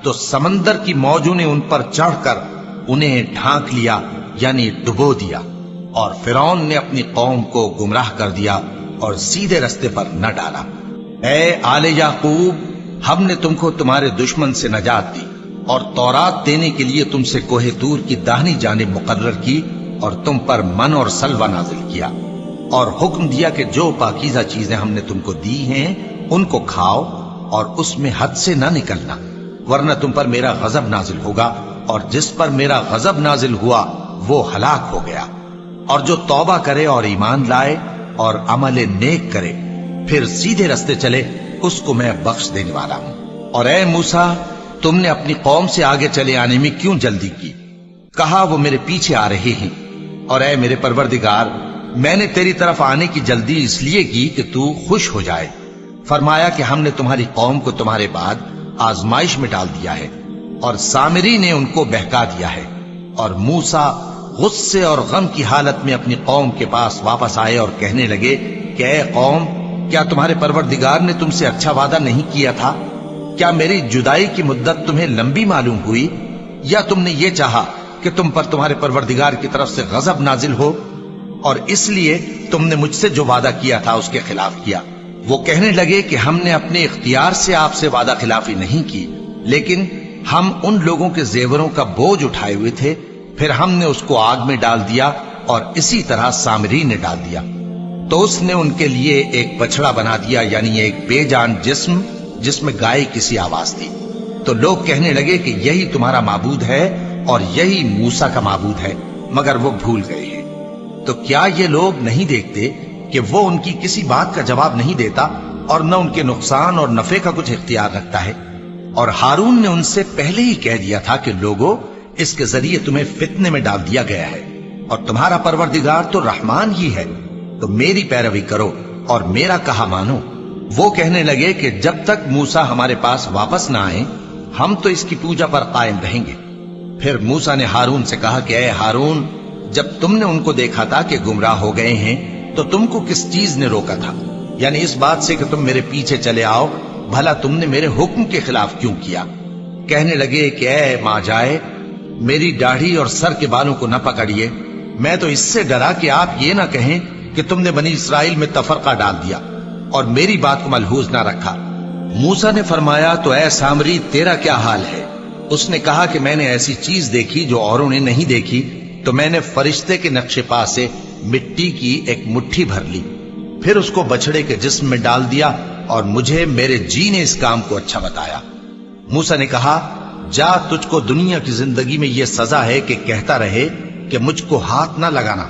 تو سمندر کی موجوں نے ان پر چڑھ کر انہیں ڈھانک لیا، یعنی ڈبو دیا، اور فرعون نے اپنی قوم کو گمراہ کر دیا اور سیدھے رستے پر نہ ڈالا۔ اے آل یعقوب، ہم نے تم کو تمہارے دشمن سے نجات دی اور تورات دینے کے لیے تم سے کوہ طور کی داہنی جانب مقرر کی، اور تم پر من اور سلوہ نازل کیا، اور حکم دیا کہ جو پاکیزہ چیزیں ہم نے تم کو دی ہیں ان کو کھاؤ اور اس میں حد سے نہ نکلنا، ورنہ تم پر میرا غضب نازل ہوگا، اور جس پر میرا غضب نازل ہوا وہ ہلاک ہو گیا۔ اور جو توبہ کرے اور ایمان لائے اور عمل نیک کرے پھر سیدھے رستے چلے اس کو میں بخش دینے والا ہوں۔ اور اے موسیٰ، تم نے اپنی قوم سے آگے چلے آنے میں کیوں جلدی کی؟ کہا وہ میرے پیچھے آ رہے ہیں۔ اور اے میرے پروردگار، میں نے تیری طرف آنے کی جلدی اس لیے کی کہ تو خوش ہو جائے۔ فرمایا کہ ہم نے تمہاری قوم کو تمہارے بعد آزمائش میں ڈال دیا ہے، اور سامری نے ان کو بہکا دیا ہے۔ اور موسیٰ غصے اور غم کی حالت میں اپنی قوم کے پاس واپس آئے اور کہنے لگے کہ اے قوم، کیا تمہارے پروردگار نے تم سے اچھا وعدہ نہیں کیا تھا؟ کیا میری جدائی کی مدت تمہیں لمبی معلوم ہوئی، یا تم نے یہ چاہا کہ تم پر تمہارے پروردگار کی طرف سے غضب نازل ہو، اور اس لیے تم نے مجھ سے جو وعدہ کیا تھا اس کے خلاف کیا؟ وہ کہنے لگے کہ ہم نے اپنے اختیار سے آپ سے وعدہ خلافی نہیں کی، لیکن ہم ان لوگوں کے زیوروں کا بوجھ اٹھائے ہوئے تھے، پھر ہم نے اس کو آگ میں ڈال دیا اور اسی طرح سامری نے ڈال دیا۔ تو اس نے ان کے لیے ایک بچڑا بنا دیا، یعنی ایک بے جان جسم جس میں گائے کسی آواز تھی۔ تو لوگ کہنے لگے کہ یہی تمہارا معبود ہے اور یہی موسیٰ کا معبود ہے، مگر وہ بھول گئے ہیں۔ تو کیا یہ لوگ نہیں دیکھتے کہ وہ ان کی کسی بات کا جواب نہیں دیتا اور نہ ان کے نقصان اور نفع کا کچھ اختیار رکھتا ہے؟ اور ہارون نے ان سے پہلے ہی کہہ دیا تھا کہ لوگوں، اس کے ذریعے تمہیں فتنے میں ڈال دیا گیا ہے، اور تمہارا پروردگار تو رحمان ہی ہے، تو میری پیروی کرو اور میرا کہا مانو۔ وہ کہنے لگے کہ جب تک موسیٰ ہمارے پاس واپس نہ آئے ہم تو اس کی پوجا پر قائم رہیں گے۔ پھر موسیٰ نے ہارون سے کہا کہ اے ہارون، جب تم نے ان کو دیکھا تھا کہ گمراہ ہو گئے ہیں تو تم کو کس چیز نے روکا تھا؟ یعنی اس بات سے کہ تم میرے پیچھے چلے آؤ، بھلا تم نے میرے حکم کے خلاف کیوں کیا؟ کہنے لگے کہ اے ماں جائے، میری داڑھی اور سر کے بالوں کو نہ پکڑیے، میں تو اس سے ڈرا کہ آپ یہ نہ کہیں کہ تم نے بنی اسرائیل میں تفرقہ ڈال دیا اور میری بات کو ملحوظ نہ رکھا۔ موسیٰ نے فرمایا تو اے سامری تیرا کیا حال ہے؟ اس نے کہا کہ میں نے ایسی چیز دیکھی جو اوروں نے نہیں دیکھی، تو میں نے فرشتے کے نقش پا سے مٹی کی ایک مٹھی بھر لی، پھر اس کو بچڑے کے جسم میں ڈال دیا اور مجھے میرے جی نے اس کام کو اچھا بتایا۔ موسیٰ نے کہا جا، تجھ کو دنیا کی زندگی میں یہ سزا ہے کہ کہتا رہے کہ مجھ کو ہاتھ نہ لگانا،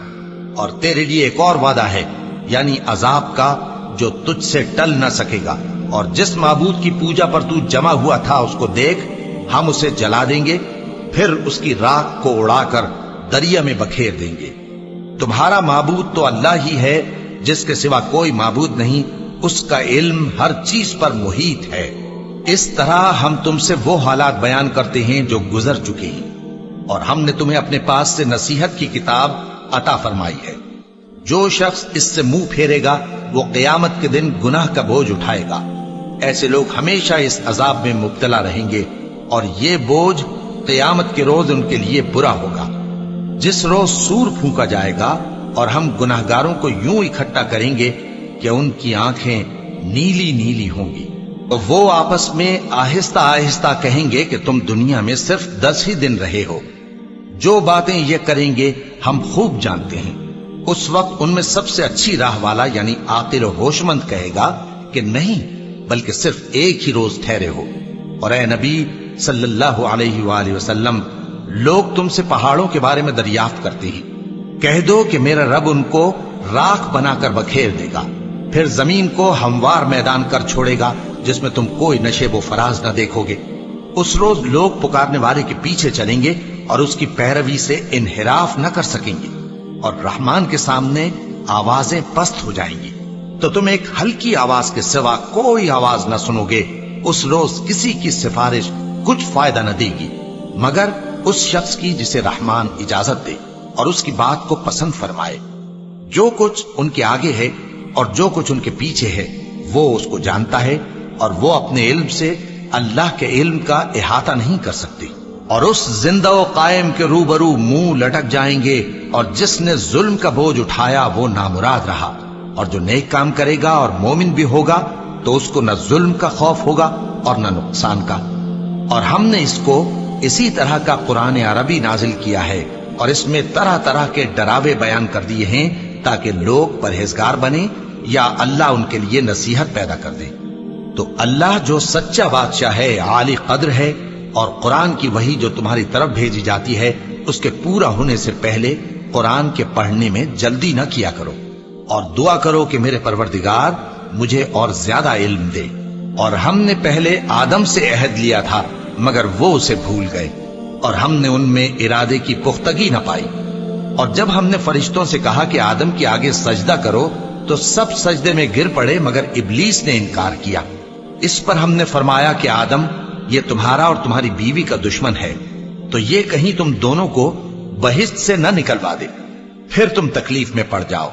اور تیرے لیے ایک اور وعدہ ہے، یعنی عذاب کا جو تجھ سے ٹل نہ سکے گا، اور جس معبود کی پوجا پر تو جمع ہوا تھا اس کو دیکھ، ہم اسے جلا دیں گے، پھر اس کی راکھ کو اڑا کر دریا میں بکھیر دیں گے۔ تمہارا معبود تو اللہ ہی ہے جس کے سوا کوئی معبود نہیں، اس کا علم ہر چیز پر محیط ہے۔ اس طرح ہم تم سے وہ حالات بیان کرتے ہیں جو گزر چکے ہیں، اور ہم نے تمہیں اپنے پاس سے نصیحت کی کتاب عطا فرمائی ہے۔ جو شخص اس سے منہ پھیرے گا وہ قیامت کے دن گناہ کا بوجھ اٹھائے گا۔ ایسے لوگ ہمیشہ اس عذاب میں مبتلا رہیں گے، اور یہ بوجھ قیامت کے روز ان کے لیے برا ہوگا، جس روز سور پھونکا جائے گا اور ہم گناہگاروں کو یوں اکٹھا کریں گے کہ ان کی آنکھیں نیلی نیلی ہوں گی۔ تو وہ آپس میں آہستہ آہستہ کہیں گے کہ تم دنیا میں صرف 10 ہی دن رہے ہو، جو باتیں یہ کریں گے ہم خوب جانتے ہیں۔ اس وقت ان میں سب سے اچھی راہ والا یعنی عاقل و ہوش مند کہے گا کہ نہیں، بلکہ صرف ایک ہی روز ٹھہرے ہو۔ اور اے نبی صلی اللہ علیہ وآلہ وسلم، لوگ تم سے پہاڑوں کے بارے میں دریافت کرتے ہیں، کہہ دو کہ میرا رب ان کو راکھ بنا کر بکھیر دے گا، پھر زمین کو ہموار میدان کر چھوڑے گا جس میں تم کوئی نشیب و فراز نہ دیکھو گے۔ اس روز لوگ پکارنے والے کے پیچھے چلیں گے اور اس کی پیروی سے انحراف نہ کر سکیں گے، اور رحمان کے سامنے آوازیں پست ہو جائیں گی، تو تم ایک ہلکی آواز کے سوا کوئی آواز نہ سنو گے۔ اس روز کسی کی سفارش کچھ فائدہ نہ دے گی مگر اس شخص کی جسے رحمان اجازت دے اور اس کی بات کو پسند فرمائے۔ جو کچھ ان کے آگے ہے اور جو کچھ ان کے پیچھے ہے وہ اس کو جانتا ہے، اور وہ اپنے علم سے اللہ کے علم کا احاطہ نہیں کر سکتے۔ اور اس زندہ و قائم کے روبرو منہ لٹک جائیں گے، اور جس نے ظلم کا بوجھ اٹھایا وہ نامراد رہا، اور جو نیک کام کرے گا اور مومن بھی ہوگا تو اس کو نہ ظلم کا خوف ہوگا اور نہ نقصان کا۔ اور ہم نے اس کو اسی طرح کا قرآن عربی نازل کیا ہے، اور اس میں طرح طرح کے ڈراوے بیان کر دیے ہیں تاکہ لوگ پرہیزگار بنیں یا اللہ ان کے لیے نصیحت پیدا کر دے۔ تو اللہ جو سچا بادشاہ ہے، عالی قدر ہے، اور قرآن کی وحی جو تمہاری طرف بھیجی جاتی ہے اس کے پورا ہونے سے پہلے قرآن کے پڑھنے میں جلدی نہ کیا کرو، اور دعا کرو کہ میرے پروردگار مجھے اور زیادہ علم دے۔ اور ہم نے پہلے آدم سے عہد لیا تھا مگر وہ اسے بھول گئے، اور ہم نے ان میں ارادے کی پختگی نہ پائی۔ اور جب ہم نے فرشتوں سے کہا کہ آدم کے آگے سجدہ کرو تو سب سجدے میں گر پڑے مگر ابلیس نے انکار کیا۔ اس پر ہم نے فرمایا کہ آدم، یہ تمہارا اور تمہاری بیوی کا دشمن ہے، تو یہ کہیں تم دونوں کو بہشت سے نہ نکلوا دے، پھر تم تکلیف میں پڑ جاؤ۔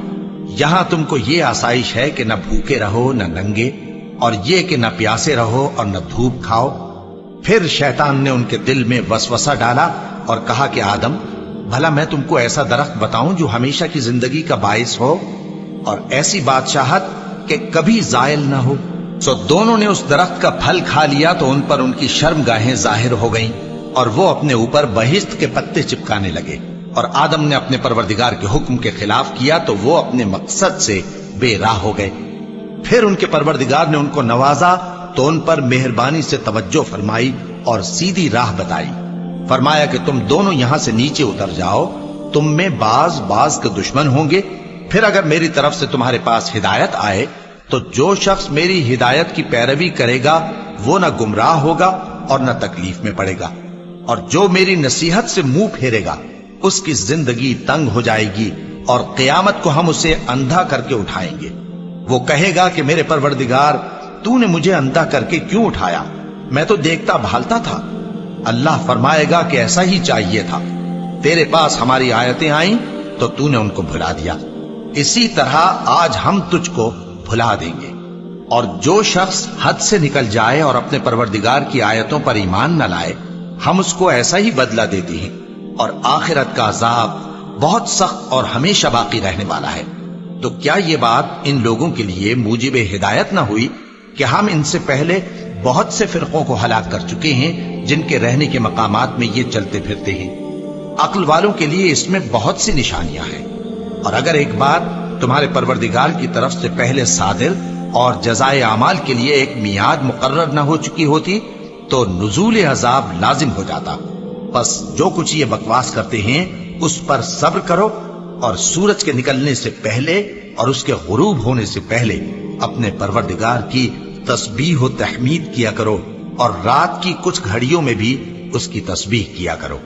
یہاں تم کو یہ آسائش ہے کہ نہ بھوکے رہو نہ ننگے، اور یہ کہ نہ پیاسے رہو اور نہ دھوپ کھاؤ۔ پھر شیطان نے ان کے دل میں وسوسہ ڈالا اور کہا کہ آدم، بھلا میں تم کو ایسا درخت بتاؤں جو ہمیشہ کی زندگی کا باعث ہو، اور ایسی بادشاہت کہ کبھی زائل نہ ہو۔ سو دونوں نے اس درخت کا پھل کھا لیا تو ان پر ان کی شرمگاہیں ظاہر ہو گئیں اور وہ اپنے اوپر بہشت کے پتے چپکانے لگے، اور آدم نے اپنے پروردگار کے حکم کے خلاف کیا تو وہ اپنے مقصد سے بے راہ ہو گئے۔ پھر ان کے پروردگار نے ان کو نوازا تو ان پر مہربانی سے توجہ فرمائی اور سیدھی راہ بتائی۔ فرمایا کہ تم دونوں یہاں سے نیچے اتر جاؤ، تم میں بعض کے دشمن ہوں گے، پھر اگر میری طرف سے تمہارے پاس ہدایت آئے تو جو شخص میری ہدایت کی پیروی کرے گا وہ نہ گمراہ ہوگا اور نہ تکلیف میں پڑے گا، اور جو میری نصیحت سے منہ پھیرے گا اس کی زندگی تنگ ہو جائے گی، اور قیامت کو ہم اسے اندھا کر کے اٹھائیں گے۔ وہ کہے گا کہ میرے پروردگار، تو نے مجھے اندھا کر کے کیوں اٹھایا؟ میں تو دیکھتا بھالتا تھا۔ اللہ فرمائے گا کہ ایسا ہی چاہیے تھا، تیرے پاس ہماری آیتیں آئیں تو تو نے ان کو بھلا دیا، اسی طرح آج ہم تجھ کو بھلا دیں گے۔ اور جو شخص حد سے نکل جائے اور اپنے پروردگار کی آیتوں پر ایمان نہ لائے، ہم اس کو ایسا ہی بدلہ دیتے ہیں، اور آخرت کا عذاب بہت سخت اور ہمیشہ باقی رہنے والا ہے۔ تو کیا یہ بات ان لوگوں کے لیے موجب ہدایت نہ ہوئی کہ ہم ان سے پہلے بہت سے فرقوں کو ہلاک کر چکے ہیں جن کے رہنے کے مقامات میں یہ چلتے پھرتے ہیں؟ عقل والوں کے لیے اس میں بہت سی نشانیاں ہیں، اور اگر ایک بات تمہارے پروردگار کی طرف سے پہلے صادر اور جزائے اعمال کے لیے ایک میعاد مقرر نہ ہو چکی ہوتی تو نزول عذاب لازم ہو جاتا۔ بس جو کچھ یہ بکواس کرتے ہیں اس پر صبر کرو، اور سورج کے نکلنے سے پہلے اور اس کے غروب ہونے سے پہلے اپنے پروردگار کی تسبیح و تحمید کیا کرو، اور رات کی کچھ گھڑیوں میں بھی اس کی تسبیح کیا کرو،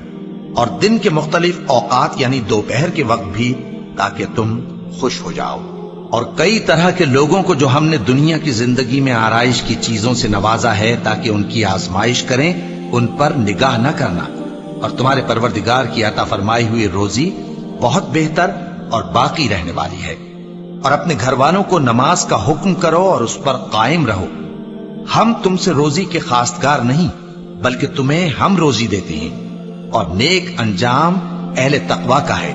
اور دن کے مختلف اوقات یعنی دوپہر کے وقت بھی، تاکہ تم خوش ہو جاؤ۔ اور کئی طرح کے لوگوں کو جو ہم نے دنیا کی زندگی میں آرائش کی چیزوں سے نوازا ہے تاکہ ان کی آزمائش کریں، ان پر نگاہ نہ کرنا، اور تمہارے پروردگار کی عطا فرمائی ہوئی روزی بہت بہتر اور باقی رہنے والی ہے۔ اور اپنے گھر والوں کو نماز کا حکم کرو اور اس پر قائم رہو۔ ہم تم سے روزی کے خواستگار نہیں، بلکہ تمہیں ہم روزی دیتے ہیں، اور نیک انجام اہل تقوی کا ہے۔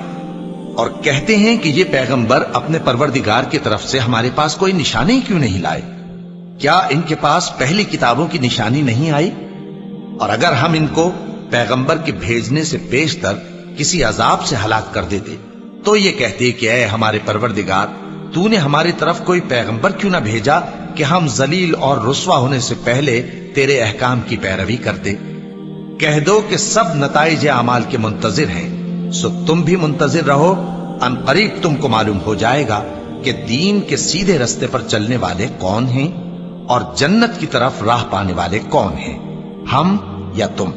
اور کہتے ہیں کہ یہ پیغمبر اپنے پروردگار کی طرف سے ہمارے پاس کوئی نشانی کیوں نہیں لائے؟ کیا ان کے پاس پہلی کتابوں کی نشانی نہیں آئی؟ اور اگر ہم ان کو پیغمبر کے بھیجنے سے پیشتر کسی عذاب سے ہلاک کر دیتے تو یہ کہتے کہ اے ہمارے پروردگار، تو نے ہماری طرف کوئی پیغمبر کیوں نہ بھیجا کہ ہم ذلیل اور رسوا ہونے سے پہلے تیرے احکام کی پیروی کرتے۔ کہہ دو کہ سب نتائج اعمال کے منتظر ہیں، سو تم بھی منتظر رہو، ان قریب تم کو معلوم ہو جائے گا کہ دین کے سیدھے رستے پر چلنے والے کون ہیں اور جنت کی طرف راہ پانے والے کون ہیں، ہم یا تم۔